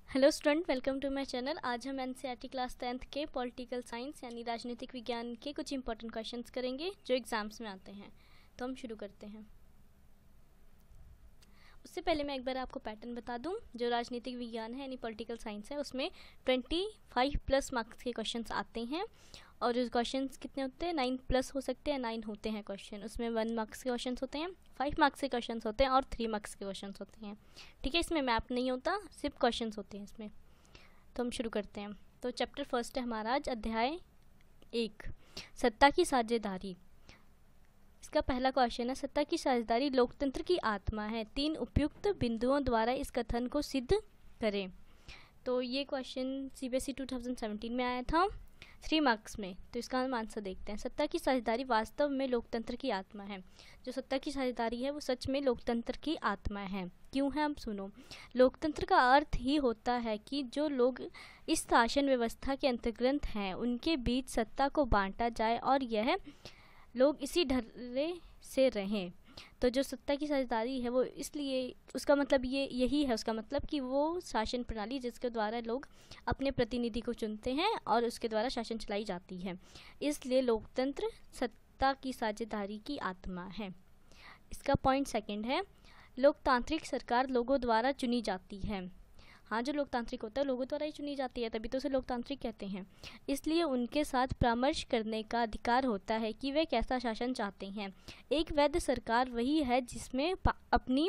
Hello student, welcome to my channel. आज हम NCERT class 10th के पॉलिटिकल साइंस यानी राजनीतिक विज्ञान के कुछ इंपॉर्टेंट क्वेश्चंस करेंगे जो एग्जाम्स में आते हैं। तो हम शुरू करते हैं। उससे पहले मैं एक बार आपको पैटर्न बता दूं। जो राजनीतिक विज्ञान है यानी पॉलिटिकल साइंस है, उसमें 25+ मार्क्स के क्वेश्चंस आते हैं और उस क्वेश्चंस कितने होते हैं, 9+ हो सकते हैं, 9 होते हैं क्वेश्चन। उसमें 1 मार्क्स के क्वेश्चंस होते हैं, 5 मार्क्स के क्वेश्चंस होते हैं और 3 मार्क्स के क्वेश्चंस होते हैं। ठीक है, इसमें मैप नहीं होता, सिर्फ क्वेश्चंस होते हैं इसमें। तो हम शुरू करते हैं। तो चैप्टर फर्स्ट है हमारा आज, अध्याय 1, सत्ता की साझेदारी। इसका पहला क्वेश्चन है, सत्ता की साझेदारी लोकतंत्र की आत्मा है, 3 उपयुक्त बिंदुओं द्वारा इस कथन को सिद्ध करें। तो ये क्वेश्चन सीबीएसई 2017 में आया था 3 मार्क्स में। तो इसका हम आंसर देखते हैं। सत्ता की साझेदारी वास्तव में लोकतंत्र की आत्मा है। जो सत्ता की साझेदारी है वो सच में लोकतंत्र की आत्मा है। क्यों है, हम सुनो। लोकतंत्र का अर्थ ही होता है कि जो लोग इस शासन व्यवस्था के अंतर्गत हैं उनके बीच सत्ता को बांटा जाए और यह लोग इसी ढर्रे से रहें। तो जो सत्ता की साझेदारी है वो इसलिए, उसका मतलब यही है, उसका मतलब कि वो शासन प्रणाली जिसके द्वारा लोग अपने प्रतिनिधि को चुनते हैं और उसके द्वारा शासन चलाई जाती है, इसलिए लोकतंत्र सत्ता की साझेदारी की आत्मा है। इसका पॉइंट सेकंड है, लोकतांत्रिक सरकार लोगों द्वारा चुनी जाती है। हाँ, जो लोकतांत्रिक होता है लोगों द्वारा ही चुनी जाती है, तभी तो उसे लोकतांत्रिक कहते हैं। इसलिए उनके साथ परामर्श करने का अधिकार होता है कि वे कैसा शासन चाहते हैं। एक वैध सरकार वही है जिसमें अपनी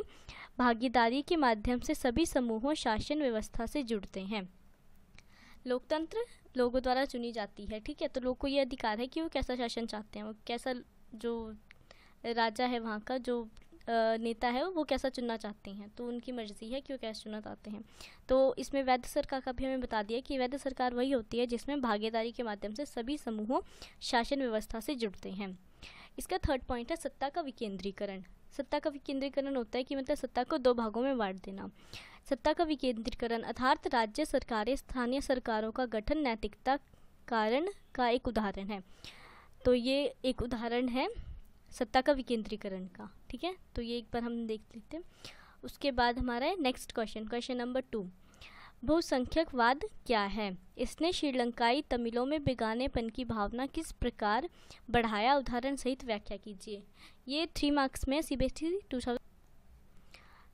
भागीदारी के माध्यम से सभी समूहों शासन व्यवस्था से जुड़ते हैं। लोकतंत्र लोगों द्वारा चुनी जाती है, ठीक है। तो लोग को ये अधिकार है कि वो कैसा शासन चाहते हैं, वो कैसा, जो राजा है वहाँ का जो नेता है वो कैसा चुनना चाहते हैं, तो उनकी मर्जी है कि वो कैसा चुनना चाहते हैं। तो इसमें वैध सरकार का भी हमें बता दिया कि वैध सरकार वही होती है जिसमें भागीदारी के माध्यम से सभी समूहों शासन व्यवस्था से जुड़ते हैं। इसका थर्ड पॉइंट है, सत्ता का विकेंद्रीकरण। सत्ता का विकेंद्रीकरण होता है कि मतलब सत्ता को 2 भागों में बांट देना। सत्ता का विकेंद्रीकरण अर्थात राज्य सरकारें स्थानीय सरकारों का गठन नैतिकता कारण का एक उदाहरण है। तो ये एक उदाहरण है सत्ता का विकेंद्रीकरण का, ठीक है। तो ये एक बार हम देख लेते हैं। उसके बाद हमारा है नेक्स्ट क्वेश्चन, क्वेश्चन नंबर 2, बहुसंख्यकवाद क्या है? इसने श्रीलंकाई तमिलों में बेगानेपन की भावना किस प्रकार बढ़ाया? उदाहरण सहित व्याख्या कीजिए। ये 3 मार्क्स में सीबीएसई 2000।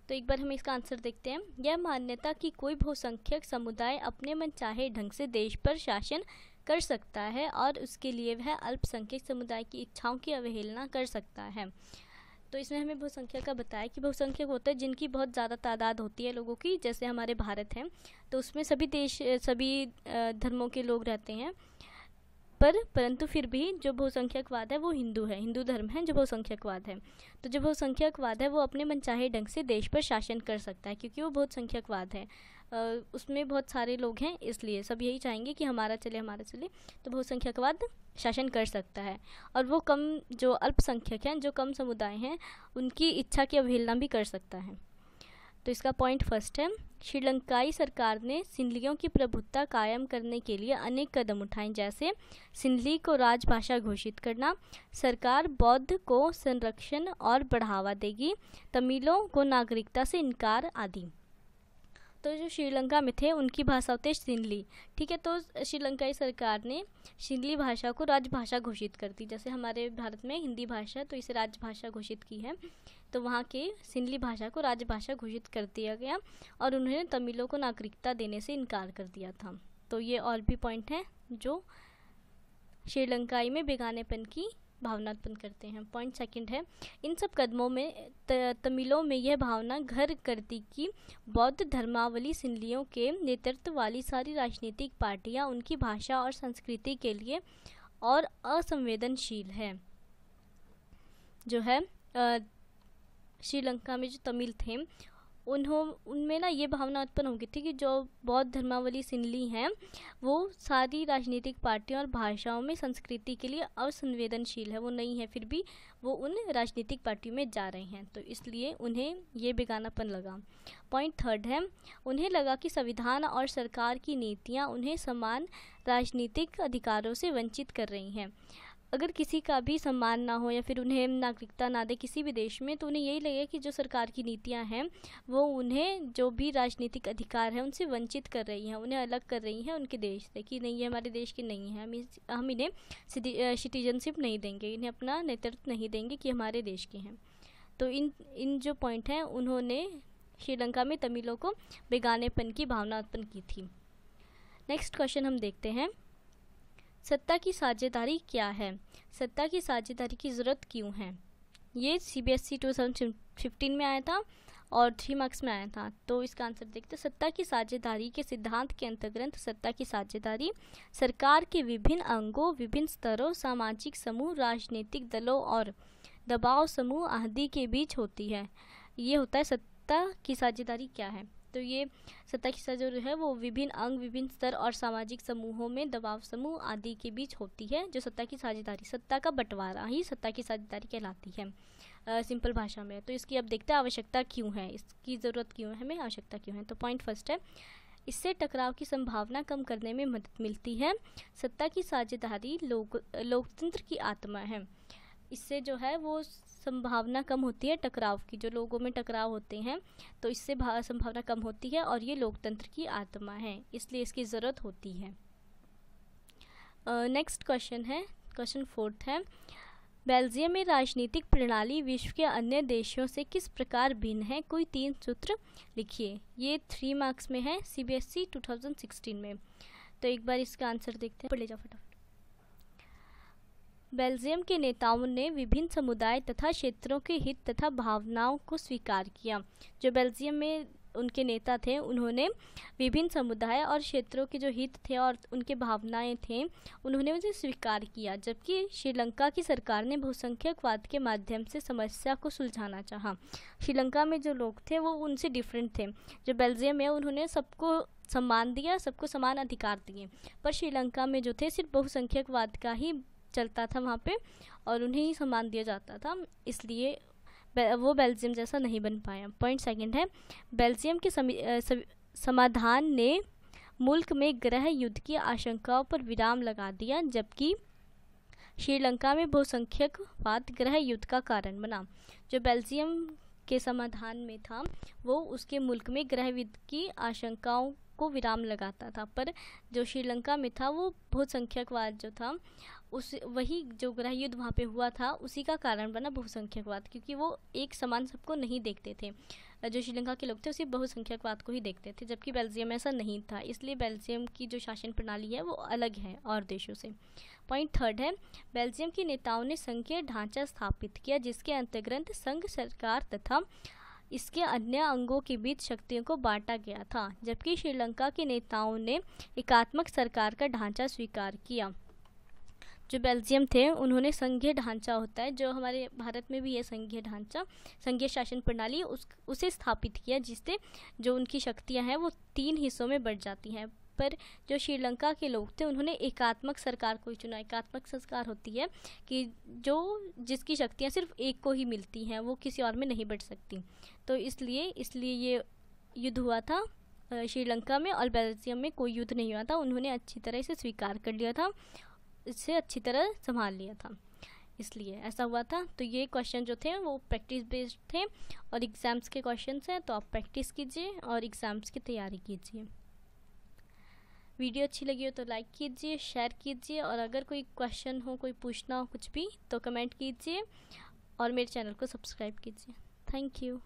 तो एक बार हम इसका आंसर देखते हैं। यह मान्यता कि कोई बहुसंख्यक समुदाय अपने मनचाहे ढंग से देश पर शासन कर सकता है और उसके लिए वह अल्पसंख्यक समुदाय की इच्छाओं की अवहेलना कर सकता है। तो इसमें हमें बहुसंख्यक का बताया कि बहुसंख्यक होता है जिनकी बहुत ज़्यादा तादाद होती है लोगों की, जैसे हमारे भारत है तो उसमें सभी धर्मों के लोग रहते हैं, परंतु फिर भी जो बहुसंख्यकवाद है वो हिंदू धर्म है जो बहुसंख्यकवाद है। तो जो बहुसंख्यकवाद है वो अपने मनचाहे ढंग से देश पर शासन कर सकता है क्योंकि वो बहुत संख्यकवाद है। उसमें बहुत सारे लोग हैं, इसलिए सब यही चाहेंगे कि हमारा चले। तो बहुसंख्यकवाद शासन कर सकता है और वो कम, जो अल्पसंख्यक हैं, जो कम समुदाय हैं, उनकी इच्छा की अवहेलना भी कर सकता है। तो इसका पॉइंट फर्स्ट है, श्रीलंकाई सरकार ने सिंहलियों की प्रभुत्ता कायम करने के लिए अनेक कदम उठाए, जैसे सिंहली को राजभाषा घोषित करना, सरकार बौद्ध को संरक्षण और बढ़ावा देगी, तमिलों को नागरिकता से इनकार आदि। तो जो श्रीलंका में थे उनकी भाषा होती है सिंहली, ठीक है। तो श्रीलंकाई सरकार ने सिंहली भाषा को राजभाषा घोषित कर दी। जैसे हमारे भारत में हिंदी भाषा, तो इसे राजभाषा घोषित की है, तो वहाँ के सिंहली भाषा को राजभाषा घोषित कर दिया गया और उन्होंने तमिलों को नागरिकता देने से इनकार कर दिया था। तो ये और भी पॉइंट हैं जो श्रीलंकाई में बेगानेपन की भावना उत्पन्न करते हैं। पॉइंट सेकंड है, इन सब कदमों में तमिलों में यह भावना घर करती कि बौद्ध धर्मावली सिंहलियों के नेतृत्व वाली सारी राजनीतिक पार्टियां उनकी भाषा और संस्कृति के लिए और असंवेदनशील है। जो है श्रीलंका में जो तमिल थे उनमें ना ये भावना उत्पन्न हो गई थी कि जो बौद्ध धर्मावली सिंहली हैं वो सारी राजनीतिक पार्टियों और भाषाओं में संस्कृति के लिए असंवेदनशील है, वो नहीं है, फिर भी वो उन राजनीतिक पार्टियों में जा रहे हैं, तो इसलिए उन्हें ये बेगानापन लगा। पॉइंट थर्ड है, उन्हें लगा कि संविधान और सरकार की नीतियाँ उन्हें समान राजनीतिक अधिकारों से वंचित कर रही हैं। अगर किसी का भी सम्मान ना हो या फिर उन्हें नागरिकता ना दे किसी भी देश में, तो उन्हें यही लगेगा कि जो सरकार की नीतियां हैं वो उन्हें जो भी राजनीतिक अधिकार है उनसे वंचित कर रही हैं, उन्हें अलग कर रही हैं उनके देश से, कि नहीं ये हमारे देश की नहीं है, हम इन्हें सिटीजनशिप नहीं देंगे, इन्हें अपना नेतृत्व नहीं देंगे कि हमारे देश के हैं। तो इन जो पॉइंट हैं उन्होंने श्रीलंका में तमिलों को बेगानेपन की भावना उत्पन्न की थी। नेक्स्ट क्वेश्चन हम देखते हैं, सत्ता की साझेदारी क्या है? सत्ता की साझेदारी की ज़रूरत क्यों है? ये CBSE 2015 में आया था और 3 मार्क्स में आया था। तो इसका आंसर देखते हैं। सत्ता की साझेदारी के सिद्धांत के अंतर्गत सत्ता की साझेदारी सरकार के विभिन्न अंगों, विभिन्न स्तरों, सामाजिक समूह, राजनीतिक दलों और दबाव समूह आदि के बीच होती है। ये होता है सत्ता की साझेदारी क्या है। तो ये सत्ता की साझेदारी है वो विभिन्न अंग, विभिन्न स्तर और सामाजिक समूहों में दबाव समूह आदि के बीच होती है। जो सत्ता की साझेदारी, सत्ता का बंटवारा ही सत्ता की साझेदारी कहलाती है सिंपल भाषा में। तो इसकी अब देखते हैं आवश्यकता क्यों है, इसकी ज़रूरत क्यों है, हमें आवश्यकता क्यों है। तो पॉइंट फर्स्ट है, इससे टकराव की संभावना कम करने में मदद मिलती है। सत्ता की साझेदारी लोकतंत्र की आत्मा है। इससे जो है वो संभावना कम होती है टकराव की, जो लोगों में टकराव होते हैं तो इससे संभावना कम होती है और ये लोकतंत्र की आत्मा है, इसलिए इसकी ज़रूरत होती है। नेक्स्ट क्वेश्चन है, क्वेश्चन 4 है, बेल्जियम में राजनीतिक प्रणाली विश्व के अन्य देशों से किस प्रकार भिन्न है? कोई 3 सूत्र लिखिए। ये 3 मार्क्स में है CBSE 2016 में। तो एक बार इसका आंसर देखते हैं, पढ़ ले जाओ फटाफट। बेल्जियम के नेताओं ने विभिन्न समुदाय तथा क्षेत्रों के हित तथा भावनाओं को स्वीकार किया। जो बेल्जियम में उनके नेता थे उन्होंने विभिन्न समुदाय और क्षेत्रों के जो हित थे और उनके भावनाएं थे उन्होंने उसे स्वीकार किया, जबकि श्रीलंका की सरकार ने बहुसंख्यकवाद के माध्यम से समस्या को सुलझाना चाहा। श्रीलंका में जो लोग थे वो उनसे डिफरेंट थे। जो बेल्जियम में उन्होंने सबको सम्मान दिया, सबको समान अधिकार दिए, पर श्रीलंका में जो थे सिर्फ बहुसंख्यकवाद का ही चलता था वहाँ पे और उन्हें ही सम्मान दिया जाता था, इसलिए वो बेल्जियम जैसा नहीं बन पाया। पॉइंट सेकंड है, बेल्जियम के समाधान ने मुल्क में गृह युद्ध की आशंकाओं पर विराम लगा दिया, जबकि श्रीलंका में बहुसंख्यकवाद गृह युद्ध का कारण बना। जो बेल्जियम के समाधान में था वो उसके मुल्क में गृह युद्ध की आशंकाओं को विराम लगाता था, पर जो श्रीलंका में था वो बहुसंख्यकवाद जो था उस वही जो गृह युद्ध वहाँ पे हुआ था उसी का कारण बना बहुसंख्यकवाद, क्योंकि वो एक समान सबको नहीं देखते थे। जो श्रीलंका के लोग थे उसी बहुसंख्यकवाद को ही देखते थे, जबकि बेल्जियम में ऐसा नहीं था, इसलिए बेल्जियम की जो शासन प्रणाली है वो अलग है और देशों से। पॉइंट 3 है, बेल्जियम के नेताओं ने संघीय ढांचा स्थापित किया जिसके अंतर्गत संघ सरकार तथा इसके अन्य अंगों के बीच शक्तियों को बांटा गया था, जबकि श्रीलंका के नेताओं ने एकात्मक सरकार का ढांचा स्वीकार किया। जो बेल्जियम थे उन्होंने संघीय ढांचा होता है, जो हमारे भारत में भी है संघीय ढांचा, संघीय शासन प्रणाली, उसे स्थापित किया जिससे जो उनकी शक्तियां हैं वो 3 हिस्सों में बढ़ जाती हैं। पर जो श्रीलंका के लोग थे उन्होंने एकात्मक सरकार को ही चुना। एकात्मक सरकार होती है कि जिसकी शक्तियाँ सिर्फ एक को ही मिलती हैं, वो किसी और में नहीं बढ़ सकती। तो इसलिए ये युद्ध हुआ था श्रीलंका में, और बेल्जियम में कोई युद्ध नहीं हुआ था। उन्होंने अच्छी तरह इसे स्वीकार कर लिया था, इसे अच्छी तरह संभाल लिया था, इसलिए ऐसा हुआ था। तो ये क्वेश्चन जो थे वो प्रैक्टिस बेस्ड थे और एग्ज़ाम्स के क्वेश्चंस हैं, तो आप प्रैक्टिस कीजिए और एग्ज़ाम्स की तैयारी कीजिए। वीडियो अच्छी लगी हो तो लाइक कीजिए, शेयर कीजिए, और अगर कोई क्वेश्चन हो, कोई पूछना हो कुछ भी, तो कमेंट कीजिए और मेरे चैनल को सब्सक्राइब कीजिए। Thank you.